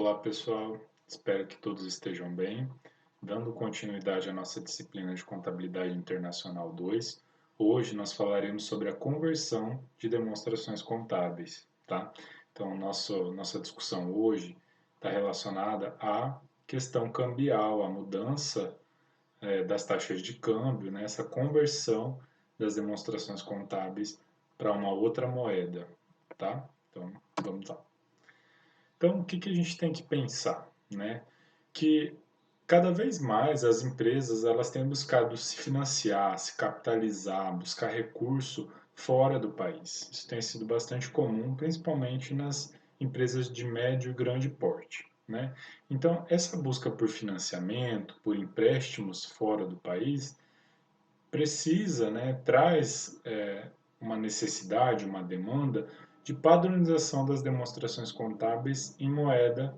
Olá pessoal, espero que todos estejam bem. Dando continuidade à nossa disciplina de Contabilidade Internacional 2, hoje nós falaremos sobre a conversão de demonstrações contábeis, tá? Então, nossa discussão hoje está relacionada à questão cambial, à mudança das taxas de câmbio, né? Essa conversão das demonstrações contábeis para uma outra moeda, tá? Então, vamos lá. Então, o que a gente tem que pensar, né? Que cada vez mais as empresas elas têm buscado se financiar, se capitalizar, buscar recurso fora do país. Isso tem sido bastante comum, principalmente nas empresas de médio e grande porte, né? Então, essa busca por financiamento, por empréstimos fora do país, precisa, né, traz uma necessidade, uma demanda de padronização das demonstrações contábeis em moeda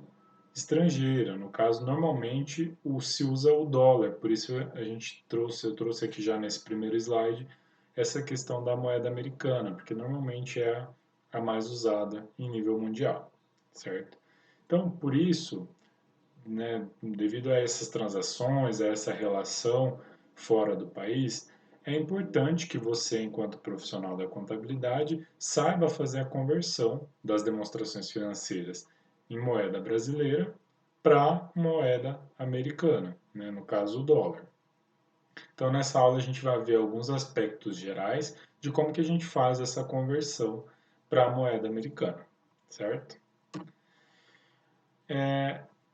estrangeira. No caso, normalmente se usa o dólar, por isso eu trouxe aqui já nesse primeiro slide essa questão da moeda americana, porque normalmente é a mais usada em nível mundial, certo? Então, por isso, né, devido a essas transações, a essa relação fora do país, é importante que você, enquanto profissional da contabilidade, saiba fazer a conversão das demonstrações financeiras em moeda brasileira para moeda americana, né, no caso o dólar. Então, nessa aula a gente vai ver alguns aspectos gerais de como que a gente faz essa conversão para a moeda americana, certo?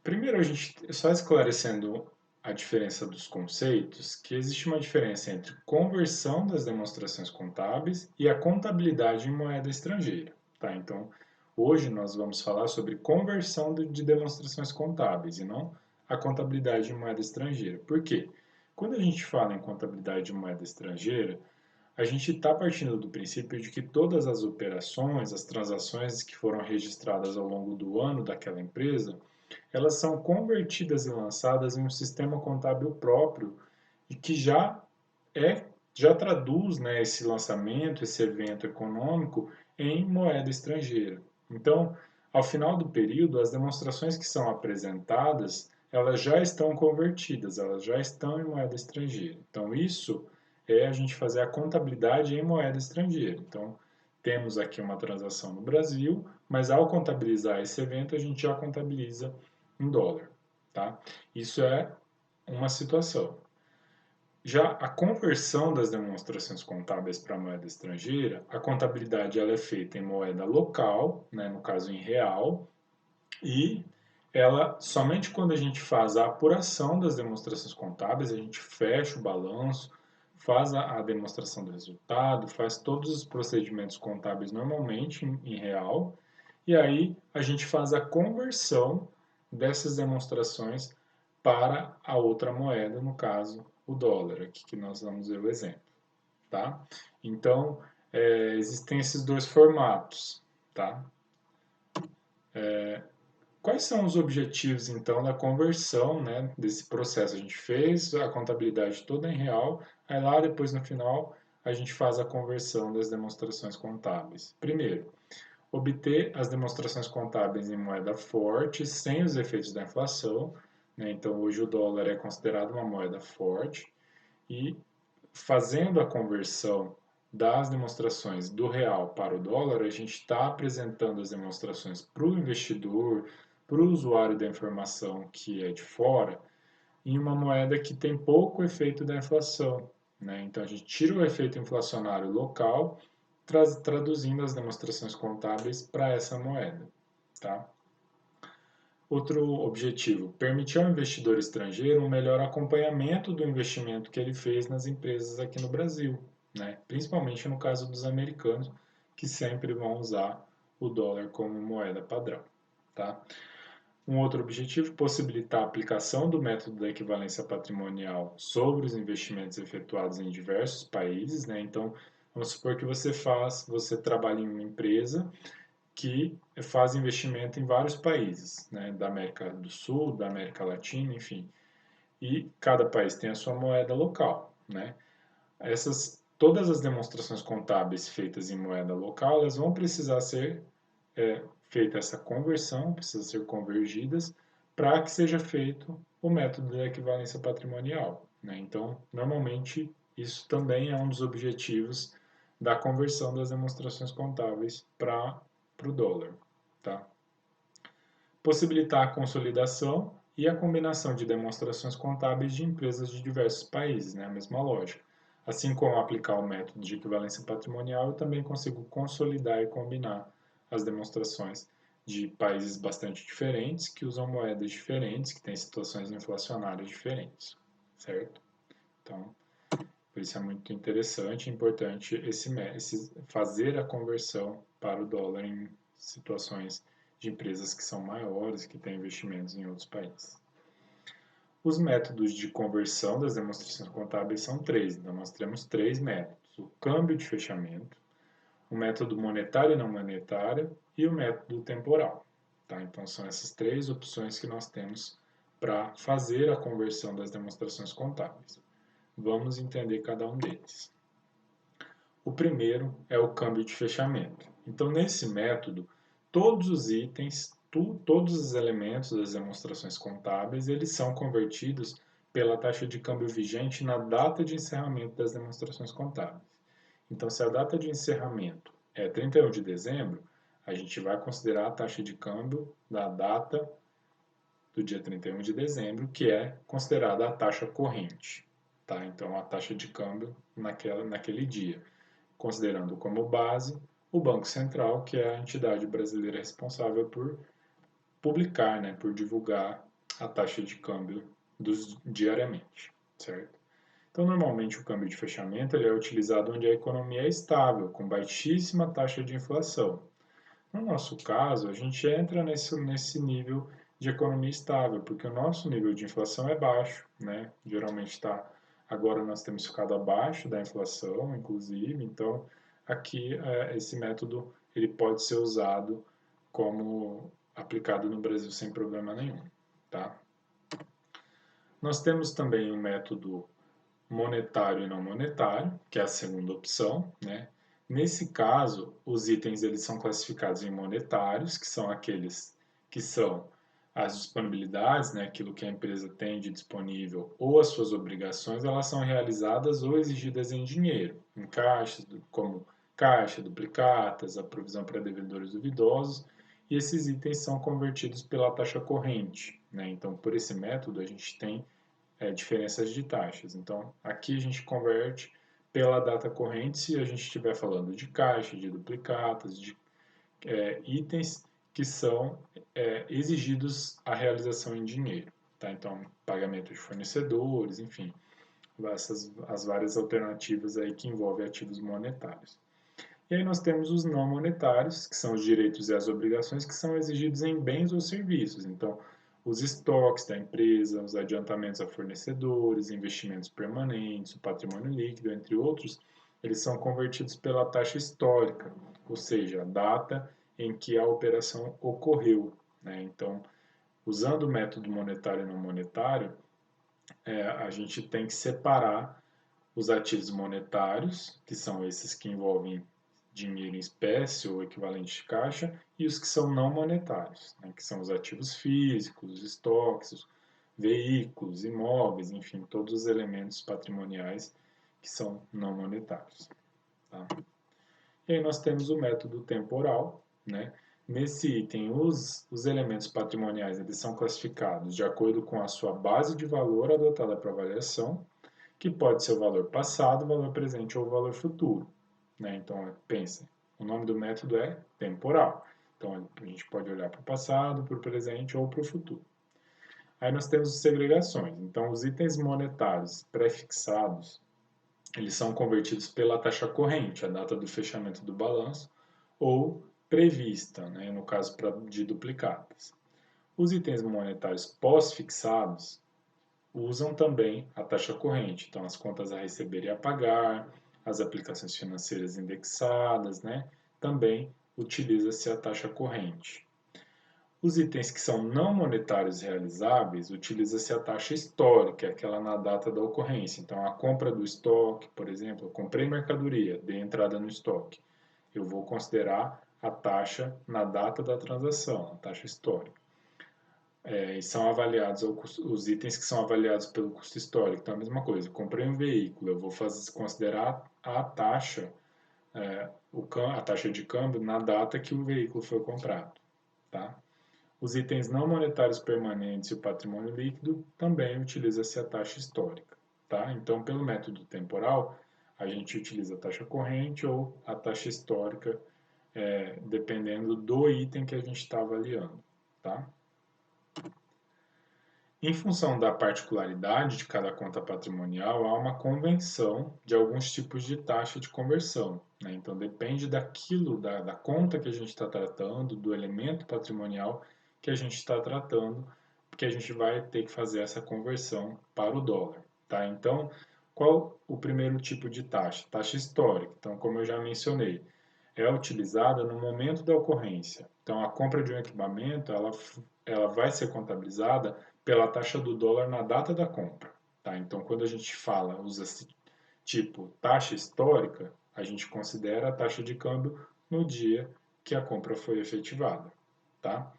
Primeiro, a gente, só esclarecendo a diferença dos conceitos, que existe uma diferença entre conversão das demonstrações contábeis e a contabilidade em moeda estrangeira. Tá? Então, hoje nós vamos falar sobre conversão de demonstrações contábeis e não a contabilidade em moeda estrangeira. Por quê? Quando a gente fala em contabilidade em moeda estrangeira, a gente está partindo do princípio de que todas as operações, as transações que foram registradas ao longo do ano daquela empresa, elas são convertidas e lançadas em um sistema contábil próprio e que já traduz, né, esse lançamento, esse evento econômico em moeda estrangeira. Então, ao final do período, as demonstrações que são apresentadas, elas já estão convertidas, elas já estão em moeda estrangeira. Então, isso é a gente fazer a contabilidade em moeda estrangeira. Então, temos aqui uma transação no Brasil, mas ao contabilizar esse evento, a gente já contabiliza em dólar, tá? Isso é uma situação. Já a conversão das demonstrações contábeis para moeda estrangeira, a contabilidade ela é feita em moeda local, né, no caso em real, e ela somente quando a gente faz a apuração das demonstrações contábeis, a gente fecha o balanço, faz a demonstração do resultado, faz todos os procedimentos contábeis normalmente em real, e aí a gente faz a conversão dessas demonstrações para a outra moeda, no caso o dólar, aqui que nós vamos ver o exemplo, tá? Então, existem esses dois formatos, tá? Quais são os objetivos, então, da conversão, né, desse processo? A gente fez a contabilidade toda em real, aí lá depois no final a gente faz a conversão das demonstrações contábeis. Primeiro, obter as demonstrações contábeis em moeda forte, sem os efeitos da inflação, né? Então, hoje o dólar é considerado uma moeda forte e fazendo a conversão das demonstrações do real para o dólar, a gente está apresentando as demonstrações para o investidor, para o usuário da informação que é de fora, em uma moeda que tem pouco efeito da inflação, né? Então a gente tira o efeito inflacionário local, traduzindo as demonstrações contábeis para essa moeda, tá? Outro objetivo, permitir ao investidor estrangeiro um melhor acompanhamento do investimento que ele fez nas empresas aqui no Brasil, né? Principalmente no caso dos americanos, que sempre vão usar o dólar como moeda padrão, tá? Um outro objetivo, possibilitar a aplicação do método da equivalência patrimonial sobre os investimentos efetuados em diversos países, né? Então, vamos supor que você trabalha em uma empresa que faz investimento em vários países, né? Da América do Sul, da América Latina, enfim. E cada país tem a sua moeda local, né? Todas as demonstrações contábeis feitas em moeda local, elas vão precisar ser feita essa conversão, precisa ser convergidas, para que seja feito o método da equivalência patrimonial, né? Então, normalmente, isso também é um dos objetivos da conversão das demonstrações contábeis para o dólar, tá? Possibilitar a consolidação e a combinação de demonstrações contábeis de empresas de diversos países, né? A mesma lógica. Assim como aplicar o método de equivalência patrimonial, eu também consigo consolidar e combinar as demonstrações de países bastante diferentes, que usam moedas diferentes, que têm situações inflacionárias diferentes, certo? Então, por isso é muito interessante e importante fazer a conversão para o dólar em situações de empresas que são maiores, que têm investimentos em outros países. Os métodos de conversão das demonstrações contábeis são três, então nós temos três métodos: o câmbio de fechamento, o método monetário e não monetário e o método temporal. Tá? Então são essas três opções que nós temos para fazer a conversão das demonstrações contábeis. Vamos entender cada um deles. O primeiro é o câmbio de fechamento. Então, nesse método, todos os itens, todos os elementos das demonstrações contábeis, eles são convertidos pela taxa de câmbio vigente na data de encerramento das demonstrações contábeis. Então, se a data de encerramento é 31 de dezembro, a gente vai considerar a taxa de câmbio da data do dia 31 de dezembro, que é considerada a taxa corrente. Tá? Então, a taxa de câmbio naquele dia, considerando como base o Banco Central, que é a entidade brasileira responsável por publicar, né, por divulgar a taxa de câmbio diariamente, certo? Então, normalmente o câmbio de fechamento ele é utilizado onde a economia é estável, com baixíssima taxa de inflação. No nosso caso, a gente entra nesse nível de economia estável, porque o nosso nível de inflação é baixo, né? Geralmente está. Agora nós temos ficado abaixo da inflação, inclusive, então aqui esse método ele pode ser usado como aplicado no Brasil sem problema nenhum, tá? Nós temos também o método monetário e não monetário, que é a segunda opção, né? Nesse caso, os itens eles são classificados em monetários, que são aqueles que são as disponibilidades, né, aquilo que a empresa tem de disponível, ou as suas obrigações, elas são realizadas ou exigidas em dinheiro, em caixas, como caixa, duplicatas, a provisão para devedores duvidosos, e esses itens são convertidos pela taxa corrente, né? Então, por esse método, a gente tem diferenças de taxas. Então, aqui a gente converte pela data corrente se a gente estiver falando de caixa, de duplicatas, de itens que são exigidos a realização em dinheiro. Tá? Então, pagamento de fornecedores, enfim, as várias alternativas aí que envolvem ativos monetários. E aí nós temos os não monetários, que são os direitos e as obrigações que são exigidos em bens ou serviços. Então, os estoques da empresa, os adiantamentos a fornecedores, investimentos permanentes, o patrimônio líquido, entre outros, eles são convertidos pela taxa histórica, ou seja, a data em que a operação ocorreu, né? Então, usando o método monetário e não monetário, a gente tem que separar os ativos monetários, que são esses que envolvem dinheiro em espécie ou equivalente de caixa, e os que são não monetários, né, que são os ativos físicos, os estoques, veículos, imóveis, enfim, todos os elementos patrimoniais que são não monetários. Tá? E aí nós temos o método temporal, né? Nesse item, os elementos patrimoniais eles são classificados de acordo com a sua base de valor adotada para avaliação, que pode ser o valor passado, o valor presente ou o valor futuro. Né? Então, pensem, o nome do método é temporal. Então, a gente pode olhar para o passado, para o presente ou para o futuro. Aí nós temos segregações. Então, os itens monetários pré-fixados, eles são convertidos pela taxa corrente, a data do fechamento do balanço, ou prevista, né? No caso de duplicatas. Os itens monetários pós-fixados usam também a taxa corrente, então as contas a receber e a pagar, as aplicações financeiras indexadas, né? Também utiliza-se a taxa corrente. Os itens que são não monetários realizáveis, utiliza-se a taxa histórica, aquela na data da ocorrência. Então, a compra do estoque, por exemplo, eu comprei mercadoria, dei entrada no estoque. Eu vou considerar a taxa na data da transação, a taxa histórica. E são avaliados os itens que são avaliados pelo custo histórico. Então, a mesma coisa, comprei um veículo, eu vou considerar a taxa, a taxa de câmbio na data que o veículo foi comprado. Tá? Os itens não monetários permanentes e o patrimônio líquido também utiliza-se a taxa histórica. Tá? Então, pelo método temporal, a gente utiliza a taxa corrente ou a taxa histórica, dependendo do item que a gente está avaliando. Tá? Em função da particularidade de cada conta patrimonial, há uma convenção de alguns tipos de taxa de conversão. Né? Então, depende daquilo, da conta que a gente está tratando, do elemento patrimonial que a gente está tratando, porque a gente vai ter que fazer essa conversão para o dólar. Tá? Então, qual o primeiro tipo de taxa? Taxa histórica. Então, como eu já mencionei, é utilizada no momento da ocorrência. Então, a compra de um equipamento, ela vai ser contabilizada pela taxa do dólar na data da compra. Tá? Então, quando a gente usa esse tipo taxa histórica, a gente considera a taxa de câmbio no dia que a compra foi efetivada. Tá?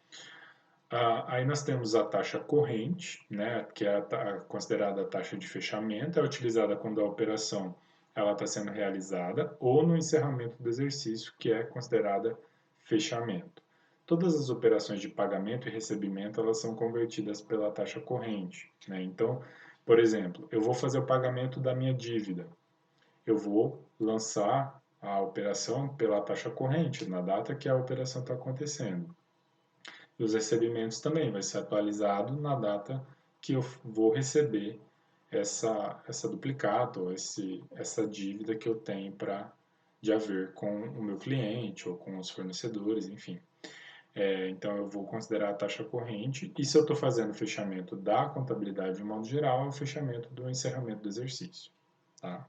Aí nós temos a taxa corrente, né, que é considerada a taxa de fechamento, é utilizada quando a operação está sendo realizada ou no encerramento do exercício, que é considerada fechamento. Todas as operações de pagamento e recebimento elas são convertidas pela taxa corrente. Né? Então, por exemplo, eu vou fazer o pagamento da minha dívida. Eu vou lançar a operação pela taxa corrente, na data que a operação está acontecendo. E os recebimentos também vai ser atualizado na data que eu vou receber essa duplicata ou essa dívida que eu tenho de haver com o meu cliente ou com os fornecedores, enfim. Então, eu vou considerar a taxa corrente e se eu estou fazendo o fechamento da contabilidade de modo geral, é o fechamento do encerramento do exercício. Tá?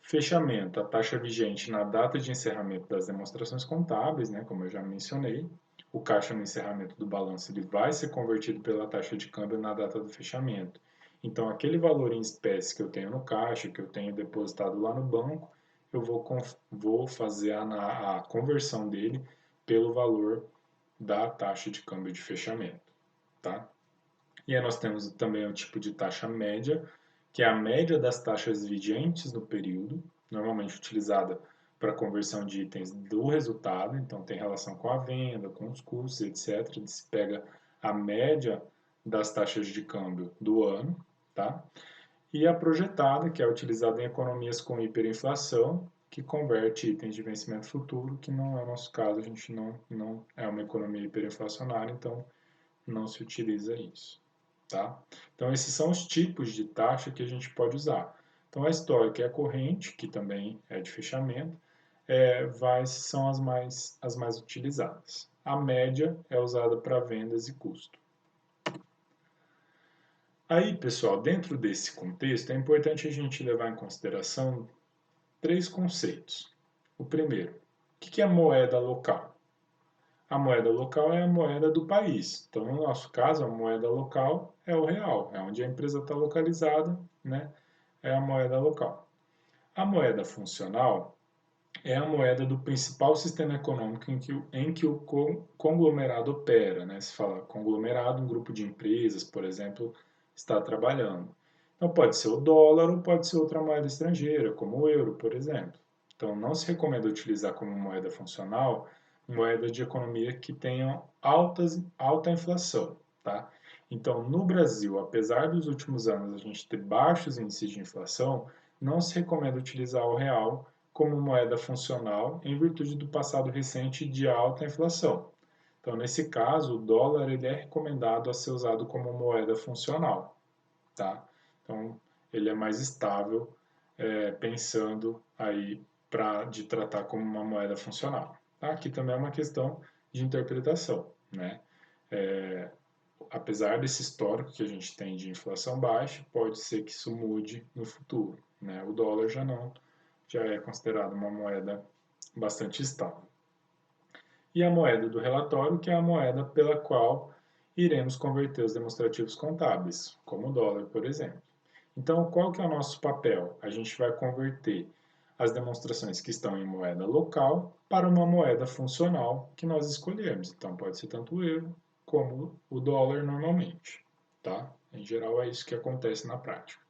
Fechamento, a taxa vigente na data de encerramento das demonstrações contábeis, né, como eu já mencionei. O caixa no encerramento do balanço ele vai ser convertido pela taxa de câmbio na data do fechamento. Então, aquele valor em espécie que eu tenho no caixa, que eu tenho depositado lá no banco, eu vou fazer a conversão dele pelo valor da taxa de câmbio de fechamento. Tá? E aí nós temos também o tipo de taxa média, que é a média das taxas vigentes no período, normalmente utilizada para conversão de itens do resultado, então tem relação com a venda, com os custos, etc. Se pega a média das taxas de câmbio do ano, tá? E a projetada, que é utilizada em economias com hiperinflação, que converte itens de vencimento futuro, que não é o nosso caso, a gente não é uma economia hiperinflacionária, então não se utiliza isso. Tá? Então, esses são os tipos de taxa que a gente pode usar. Então, a histórica é a corrente, que também é de fechamento, são as mais utilizadas. A média é usada para vendas e custo. Aí, pessoal, dentro desse contexto, é importante a gente levar em consideração três conceitos. O primeiro, o que é moeda local? A moeda local é a moeda do país. Então, no nosso caso, a moeda local é o real, é onde a empresa está localizada, né? É a moeda local. A moeda funcional é a moeda do principal sistema econômico em que o conglomerado opera, né? Se fala conglomerado, um grupo de empresas, por exemplo, está trabalhando. Então, pode ser o dólar ou pode ser outra moeda estrangeira, como o euro, por exemplo. Então, não se recomenda utilizar como moeda funcional moeda de economia que tenha alta inflação, tá? Então, no Brasil, apesar dos últimos anos a gente ter baixos índices de inflação, não se recomenda utilizar o real como moeda funcional em virtude do passado recente de alta inflação. Então, nesse caso, o dólar ele é recomendado a ser usado como moeda funcional, tá? Então, ele é mais estável, pensando aí de tratar como uma moeda funcional. Aqui também é uma questão de interpretação, né? Apesar desse histórico que a gente tem de inflação baixa, pode ser que isso mude no futuro, né? O dólar já não, já é considerado uma moeda bastante estável. E a moeda do relatório, que é a moeda pela qual iremos converter os demonstrativos contábeis, como o dólar, por exemplo. Então, qual que é o nosso papel? A gente vai converter as demonstrações que estão em moeda local para uma moeda funcional que nós escolhemos. Então, pode ser tanto o euro como o dólar normalmente, tá? Em geral, é isso que acontece na prática.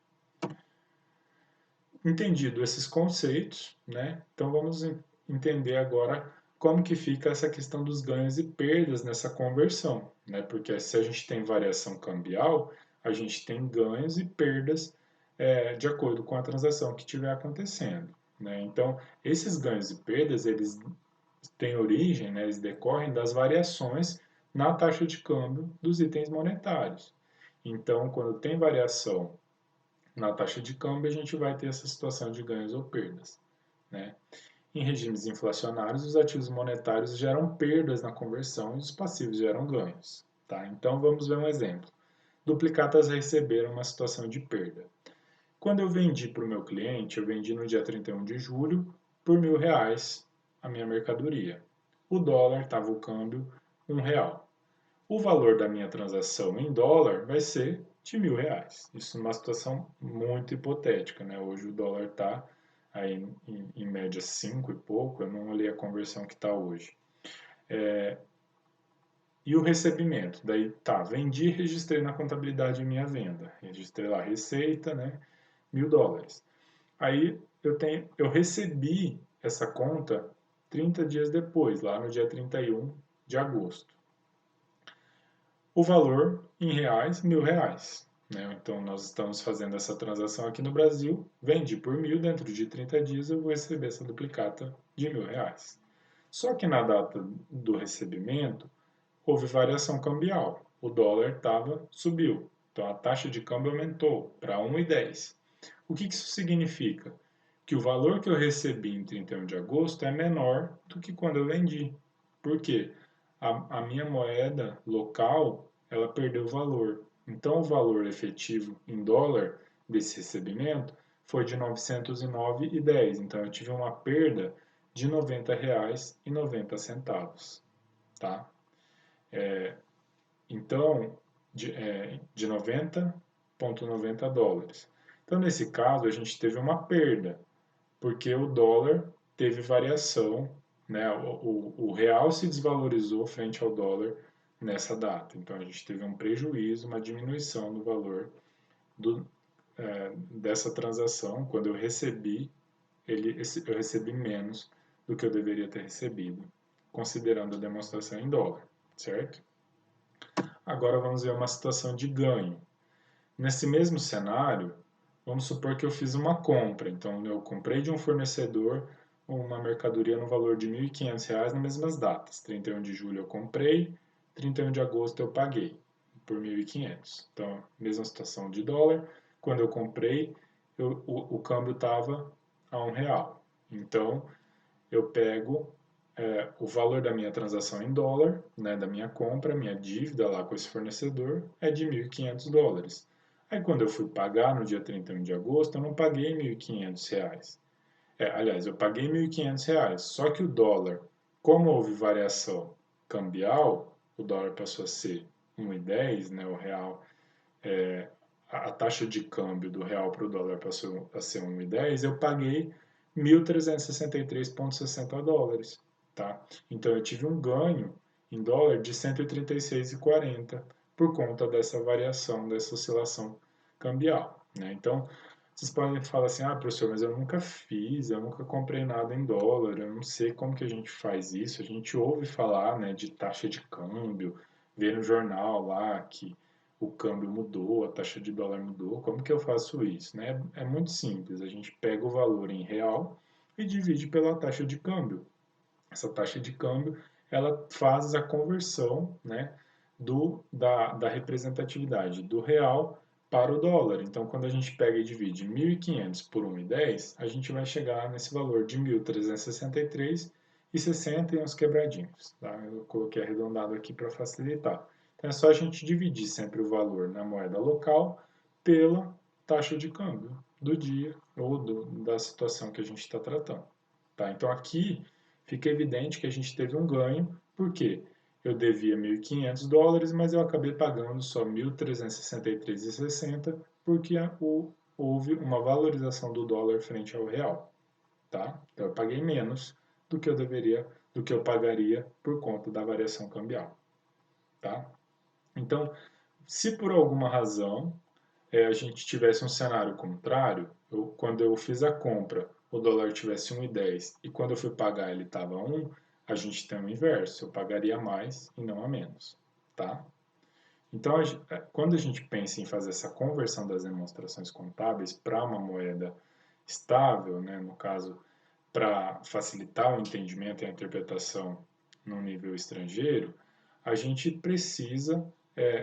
Entendido esses conceitos, né? Então, vamos entender agora como que fica essa questão dos ganhos e perdas nessa conversão, né? Porque se a gente tem variação cambial, a gente tem ganhos e perdas de acordo com a transação que estiver acontecendo, né? Então, esses ganhos e perdas, eles têm origem, né? Eles decorrem das variações na taxa de câmbio dos itens monetários. Então, quando tem variação na taxa de câmbio, a gente vai ter essa situação de ganhos ou perdas, né? Em regimes inflacionários, os ativos monetários geram perdas na conversão e os passivos geram ganhos. Tá? Então vamos ver um exemplo. Duplicatas receberam uma situação de perda. Quando eu vendi para o meu cliente, eu vendi no dia 31 de julho por R$ 1.000 a minha mercadoria. O dólar estava o câmbio R$ 1. O valor da minha transação em dólar vai ser de R$ 1.000. Isso numa situação muito hipotética, né? Hoje o dólar está aí em média 5 e pouco, eu não olhei a conversão que está hoje. E o recebimento? Daí, tá, vendi e registrei na contabilidade a minha venda. Registrei lá a receita, né? R$ 1.000. Aí eu recebi essa conta 30 dias depois, lá no dia 31 de agosto. O valor em reais, R$ 1.000. Né? Então, nós estamos fazendo essa transação aqui no Brasil, vendi por 1.000, dentro de 30 dias eu vou receber essa duplicata de R$ 1.000. Só que na data do recebimento, houve variação cambial. O dólar subiu, então a taxa de câmbio aumentou para 1,10. O que isso significa? Que o valor que eu recebi em 31 de agosto é menor do que quando eu vendi. Por quê? A minha moeda local, ela perdeu valor. Então, o valor efetivo em dólar desse recebimento foi de R$ 909,10. Então, eu tive uma perda de R$ 90,90. Tá? Então, de 90,90 dólares. Então, nesse caso, a gente teve uma perda, porque o dólar teve variação, né? O real se desvalorizou frente ao dólar nessa data. Então a gente teve um prejuízo, uma diminuição no valor dessa transação. Quando eu recebi, eu recebi menos do que eu deveria ter recebido, considerando a demonstração em dólar, certo? Agora vamos ver uma situação de ganho. Nesse mesmo cenário, vamos supor que eu fiz uma compra. Então, eu comprei de um fornecedor uma mercadoria no valor de R$ 1.500 nas mesmas datas. 31 de julho eu comprei, 31 de agosto eu paguei por 1.500. Então, mesma situação de dólar. Quando eu comprei, o câmbio estava a R$ 1. Então, eu pego o valor da minha transação em dólar, né, da minha compra, minha dívida lá com esse fornecedor é de US$ 1.500. Aí quando eu fui pagar no dia 31 de agosto, eu não paguei R$ 1.500. Aliás, eu paguei R$ 1.500, só que o dólar, como houve variação cambial, o dólar passou a ser 1,10, né, o real, a taxa de câmbio do real para o dólar passou a ser 1,10, eu paguei 1.363,60 dólares. Tá? Então eu tive um ganho em dólar de 136,40 por conta dessa variação, dessa oscilação cambial. Né? Então, vocês podem falar assim, ah, professor, mas eu nunca fiz, eu nunca comprei nada em dólar, eu não sei como que a gente faz isso. A gente ouve falar, né, de taxa de câmbio, vê no jornal lá que o câmbio mudou, a taxa de dólar mudou. Como que eu faço isso? Né? É muito simples, a gente pega o valor em real e divide pela taxa de câmbio. Essa taxa de câmbio, ela faz a conversão, né, da representatividade do real para o dólar. Então, quando a gente pega e divide 1.500 por 1,10, a gente vai chegar nesse valor de 1.363,60 e uns quebradinhos. Tá? Eu coloquei arredondado aqui para facilitar. Então, é só a gente dividir sempre o valor na moeda local pela taxa de câmbio do dia ou da situação que a gente está tratando. Tá? Então, aqui fica evidente que a gente teve um ganho, porque eu devia US$ 1.500, mas eu acabei pagando só 1.363,60, porque houve uma valorização do dólar frente ao real. tá? Então eu paguei menos do que eu deveria, do que eu pagaria por conta da variação cambial, tá? Então, se por alguma razão a gente tivesse um cenário contrário, quando eu fiz a compra, o dólar tivesse 1,10 e quando eu fui pagar ele estava 1, a gente tem o inverso, eu pagaria mais e não a menos, tá? Então, quando a gente pensa em fazer essa conversão das demonstrações contábeis para uma moeda estável, né, no caso, para facilitar o entendimento e a interpretação no nível estrangeiro, a gente precisa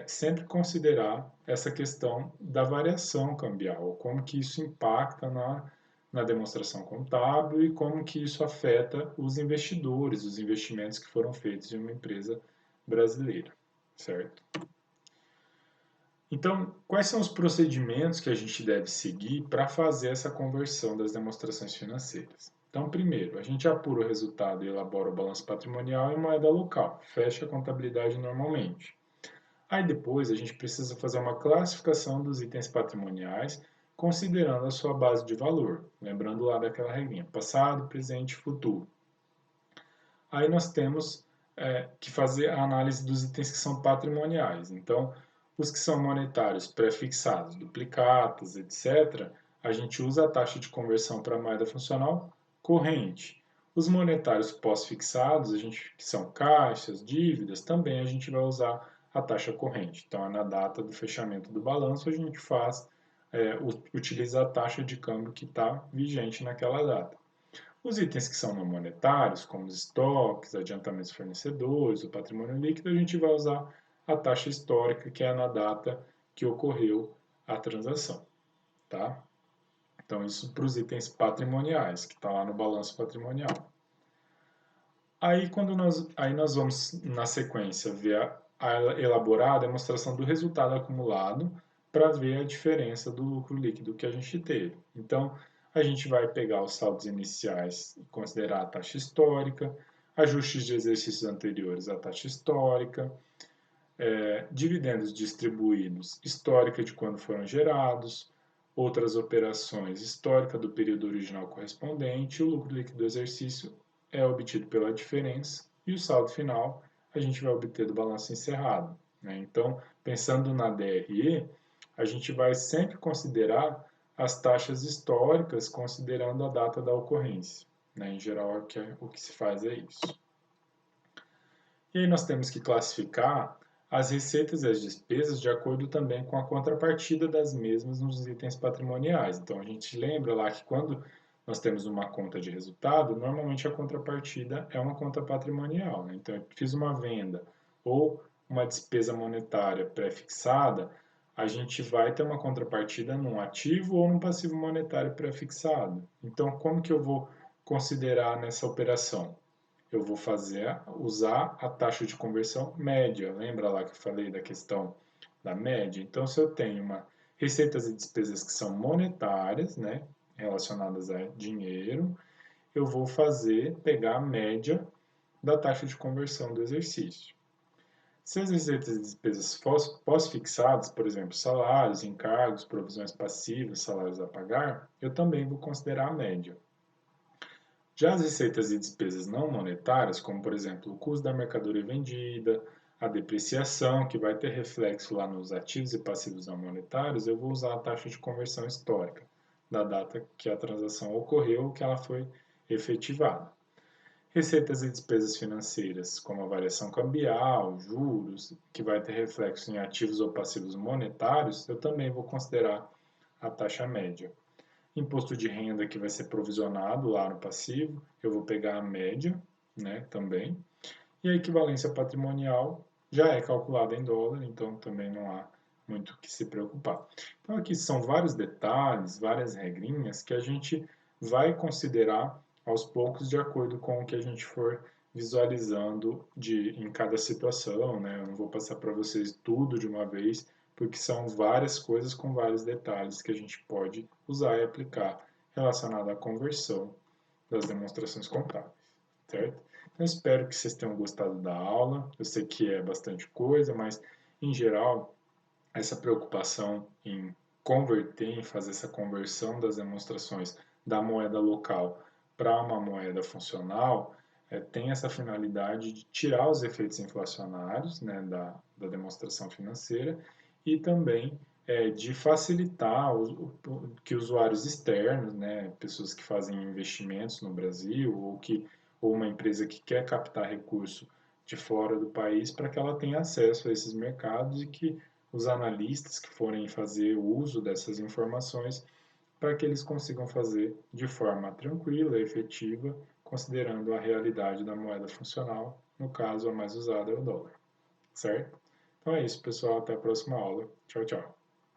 sempre considerar essa questão da variação cambial, como que isso impacta na demonstração contábil e como que isso afeta os investidores, os investimentos que foram feitos em uma empresa brasileira, certo? Então, quais são os procedimentos que a gente deve seguir para fazer essa conversão das demonstrações financeiras? Então, primeiro, a gente apura o resultado e elabora o balanço patrimonial em moeda local, fecha a contabilidade normalmente. Aí depois a gente precisa fazer uma classificação dos itens patrimoniais, considerando a sua base de valor, lembrando lá daquela regrinha, passado, presente e futuro. Aí nós temos que fazer a análise dos itens que são patrimoniais. Então, os que são monetários pré-fixados, duplicatas, etc., a gente usa a taxa de conversão para a moeda funcional corrente. Os monetários pós-fixados, que são caixas, dívidas, também a gente vai usar a taxa corrente. Então, na data do fechamento do balanço, a gente utiliza a taxa de câmbio que está vigente naquela data. Os itens que são não monetários, como os estoques, adiantamentos de fornecedores, o patrimônio líquido, a gente vai usar a taxa histórica, que é na data que ocorreu a transação, tá? Então, isso para os itens patrimoniais, que está lá no balanço patrimonial. Aí nós vamos, na sequência, ver elaborar a demonstração do resultado acumulado para ver a diferença do lucro líquido que a gente teve. Então, a gente vai pegar os saldos iniciais e considerar a taxa histórica, ajustes de exercícios anteriores à taxa histórica, dividendos distribuídos, histórica de quando foram gerados, outras operações, histórica do período original correspondente, e o lucro líquido do exercício é obtido pela diferença, e o saldo final a gente vai obter do balanço encerrado, né? Então, pensando na DRE, a gente vai sempre considerar as taxas históricas, considerando a data da ocorrência, né? Em geral, o que se faz é isso. E aí nós temos que classificar as receitas e as despesas de acordo também com a contrapartida das mesmas nos itens patrimoniais. Então a gente lembra lá que quando nós temos uma conta de resultado, normalmente a contrapartida é uma conta patrimonial, né? Então eu fiz uma venda ou uma despesa monetária pré-fixada, a gente vai ter uma contrapartida num ativo ou num passivo monetário pré-fixado. Então como que eu vou considerar nessa operação? Eu vou usar a taxa de conversão média. Lembra lá que eu falei da questão da média? Então, se eu tenho receitas e despesas que são monetárias, né, relacionadas a dinheiro, eu vou pegar a média da taxa de conversão do exercício. Se as receitas e despesas pós-fixadas, por exemplo, salários, encargos, provisões passivas, salários a pagar, eu também vou considerar a média. Já as receitas e despesas não monetárias, como por exemplo o custo da mercadoria vendida, a depreciação, que vai ter reflexo lá nos ativos e passivos não monetários, eu vou usar a taxa de conversão histórica, da data que a transação ocorreu, que ela foi efetivada. Receitas e despesas financeiras, como a variação cambial, juros, que vai ter reflexo em ativos ou passivos monetários, eu também vou considerar a taxa média. Imposto de renda que vai ser provisionado lá no passivo, eu vou pegar a média, né, também. E a equivalência patrimonial já é calculada em dólar, então também não há muito o que se preocupar. Então aqui são vários detalhes, várias regrinhas que a gente vai considerar aos poucos de acordo com o que a gente for visualizando em cada situação, né? Eu não vou passar para vocês tudo de uma vez, porque são várias coisas com vários detalhes que a gente pode usar e aplicar relacionado à conversão das demonstrações contábeis, certo? Então, espero que vocês tenham gostado da aula. Eu sei que é bastante coisa, mas, em geral, essa preocupação em converter, em fazer essa conversão das demonstrações da moeda local para uma moeda funcional tem essa finalidade de tirar os efeitos inflacionários, né, da demonstração financeira e também de facilitar que usuários externos, né, pessoas que fazem investimentos no Brasil ou uma empresa que quer captar recurso de fora do país para que ela tenha acesso a esses mercados e que os analistas que forem fazer o uso dessas informações para que eles consigam fazer de forma tranquila e efetiva, considerando a realidade da moeda funcional, no caso a mais usada é o dólar, certo? Então é isso, pessoal, até a próxima aula. Tchau, tchau.